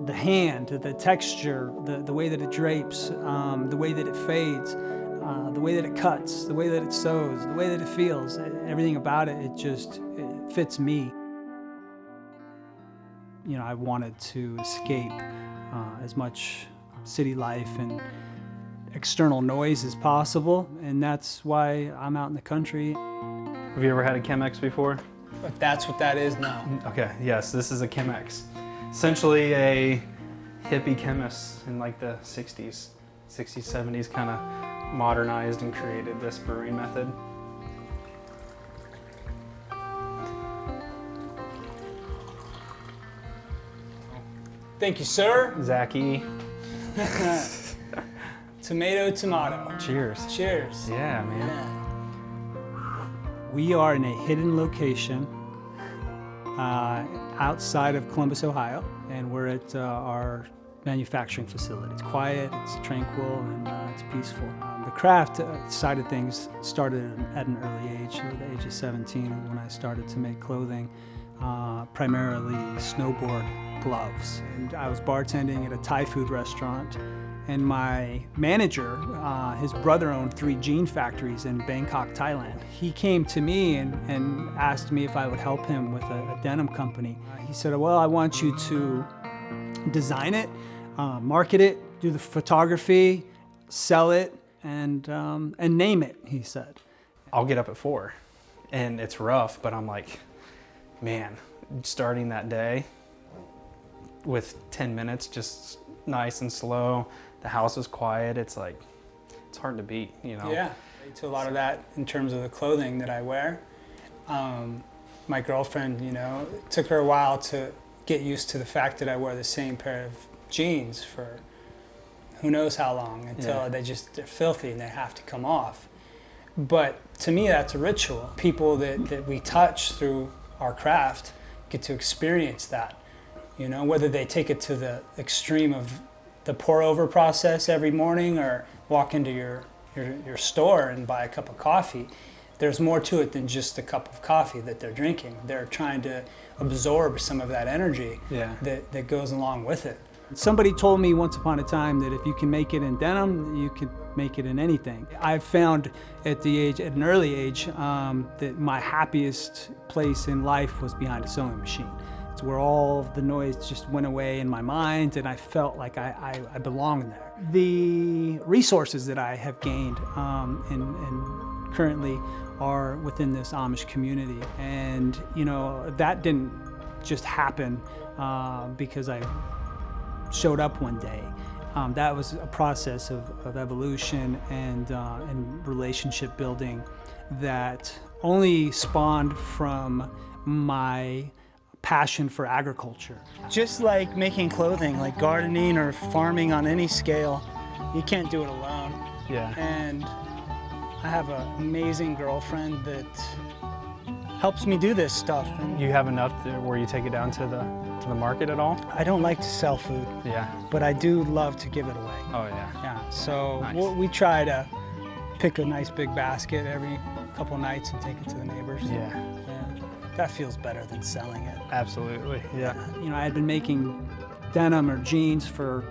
the hand, the texture, the way that it drapes, the way that it fades, the way that it cuts, the way that it sews, the way that it feels, everything about it, it fits me. You know, I wanted to escape as much city life and external noise as possible, and that's why I'm out in the country. Have you ever had a Chemex before? If that's what that is now. Okay, yes, this is a Chemex. Essentially a hippie chemist in like the 60s, 70s, kind of modernized and created this brewing method. Thank you, sir. Zace. Tomato. Cheers. Cheers. Yeah, man. Yeah. We are in a hidden location outside of Columbus, Ohio, and we're at our manufacturing facility. It's quiet, it's tranquil, and it's peaceful. The craft side of things started at an early age, at the age of 17, when I started to make clothing, primarily snowboard gloves. And I was bartending at a Thai food restaurant, and my manager, his brother owned 3 jean factories in Bangkok, Thailand. He came to me and asked me if I would help him with a denim company. He said, well, I want you to design it, market it, do the photography, sell it, and name it, he said. I'll get up at 4, and it's rough, but I'm like, man, starting that day with 10 minutes, just nice and slow. The house is quiet. It's like, it's hard to beat, you know? Yeah, to a lot of that in terms of the clothing that I wear. My girlfriend, you know, it took her a while to get used to the fact that I wear the same pair of jeans for who knows how long, until they're filthy and they have to come off. But to me, that's a ritual. People that we touch through our craft get to experience that. You know, whether they take it to the extreme of the pour-over process every morning or walk into your store and buy a cup of coffee, there's more to it than just a cup of coffee that they're drinking. They're trying to absorb some of that energy that goes along with it. Somebody told me once upon a time that if you can make it in denim, you can make it in anything. I've found at an early age, that my happiest place in life was behind a sewing machine. It's where all of the noise just went away in my mind, and I felt like I belonged there. The resources that I have gained and currently are within this Amish community, and you know, that didn't just happen because I showed up one day. That was a process of evolution and relationship building that only spawned from my passion for agriculture. Just like making clothing, like gardening or farming on any scale, you can't do it alone. Yeah. And I have an amazing girlfriend that helps me do this stuff. And You have enough where you take it down to the market at all? I don't like to sell food. Yeah. But I do love to give it away. Oh yeah. Yeah. So Nice. we try to pick a nice big basket every couple nights and take it to the neighbors. Yeah. That feels better than selling it. Absolutely. Yeah. You know, I had been making denim or jeans for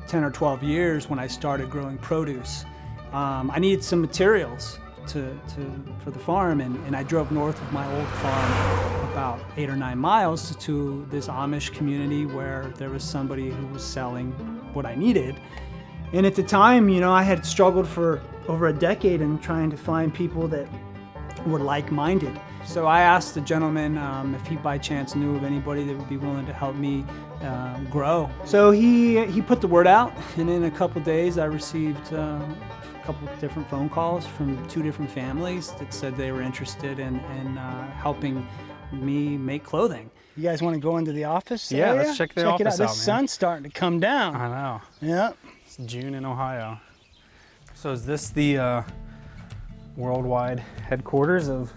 10 or 12 years when I started growing produce. I needed some materials for the farm, and I drove north of my old farm about 8 or 9 miles to this Amish community where there was somebody who was selling what I needed. And at the time, you know, I had struggled for over a decade in trying to find people that were like-minded. So I asked the gentleman if he by chance knew of anybody that would be willing to help me grow. So he put the word out, and in a couple days I received a couple of different phone calls from 2 different families that said they were interested in helping me make clothing. You guys want to go into the office? Yeah, let's check the office it out. out, The man. sun's starting to come down. I know. Yeah. It's June in Ohio. So is this the worldwide headquarters of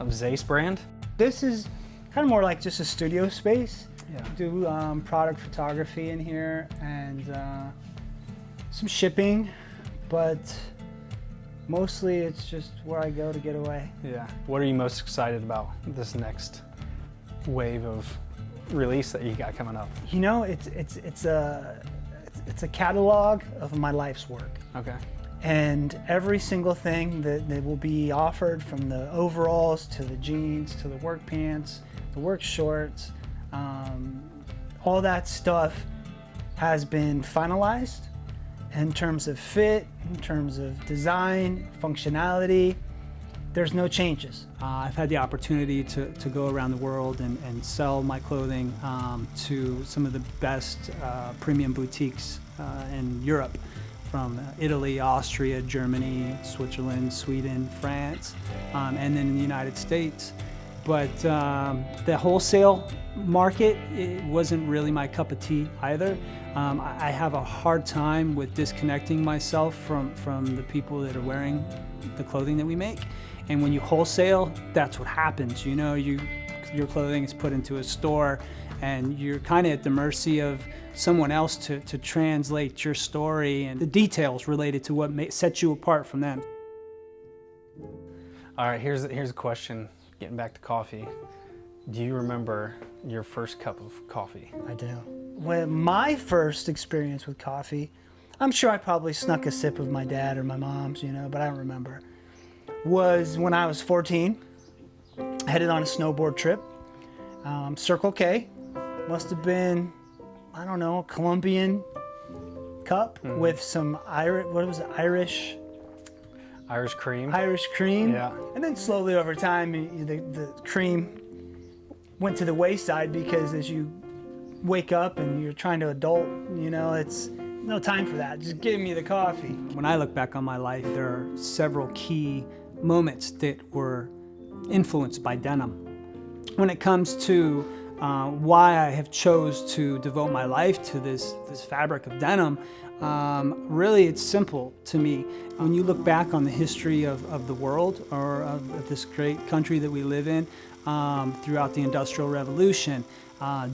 Zace Brand? This is kind of more like just a studio space. Yeah. Do product photography in here and some shipping, but mostly it's just where I go to get away. Yeah. What are you most excited about this next wave of release that you got coming up? You know, it's a catalog of my life's work. Okay. And every single thing that will be offered, from the overalls to the jeans to the work pants, the work shorts, all that stuff has been finalized in terms of fit, in terms of design, functionality. There's no changes. I've had the opportunity to go around the world and sell my clothing to some of the best premium boutiques in Europe, from Italy, Austria, Germany, Switzerland, Sweden, France, and then in the United States. But the wholesale market, it wasn't really my cup of tea either. I have a hard time with disconnecting myself from the people that are wearing the clothing that we make. And when you wholesale, that's what happens. You know, your clothing is put into a store, and you're kind of at the mercy of someone else to translate your story and the details related to what sets you apart from them. All right, here's a question. Getting back to coffee, do you remember your first cup of coffee? I do. When my first experience with coffee, I'm sure I probably snuck a sip of my dad or my mom's, you know, but I don't remember, was when I was 14, headed on a snowboard trip. Circle K, must have been, I don't know, a Colombian cup with some Irish cream. Yeah. And then slowly over time, the cream went to the wayside, because as you wake up and you're trying to adult, you know, it's no time for that. Just give me the coffee. When I look back on my life, there are several key moments that were influenced by denim. When it comes to why I have chose to devote my life to this fabric of denim, really it's simple to me. When you look back on the history of the world, or of this great country that we live in, throughout the Industrial Revolution,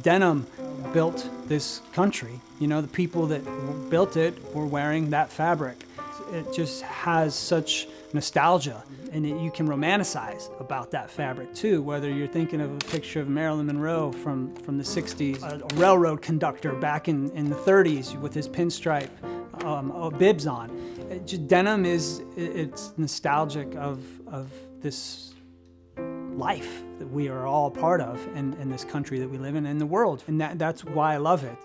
denim built this country. You know, the people that built it were wearing that fabric. It just has such nostalgia, and you can romanticize about that fabric too, whether you're thinking of a picture of Marilyn Monroe from the 60s, a railroad conductor back in the 30s with his pinstripe bibs on. Denim it's nostalgic of this life that we are all a part of in this country that we live in the world, and that's why I love it.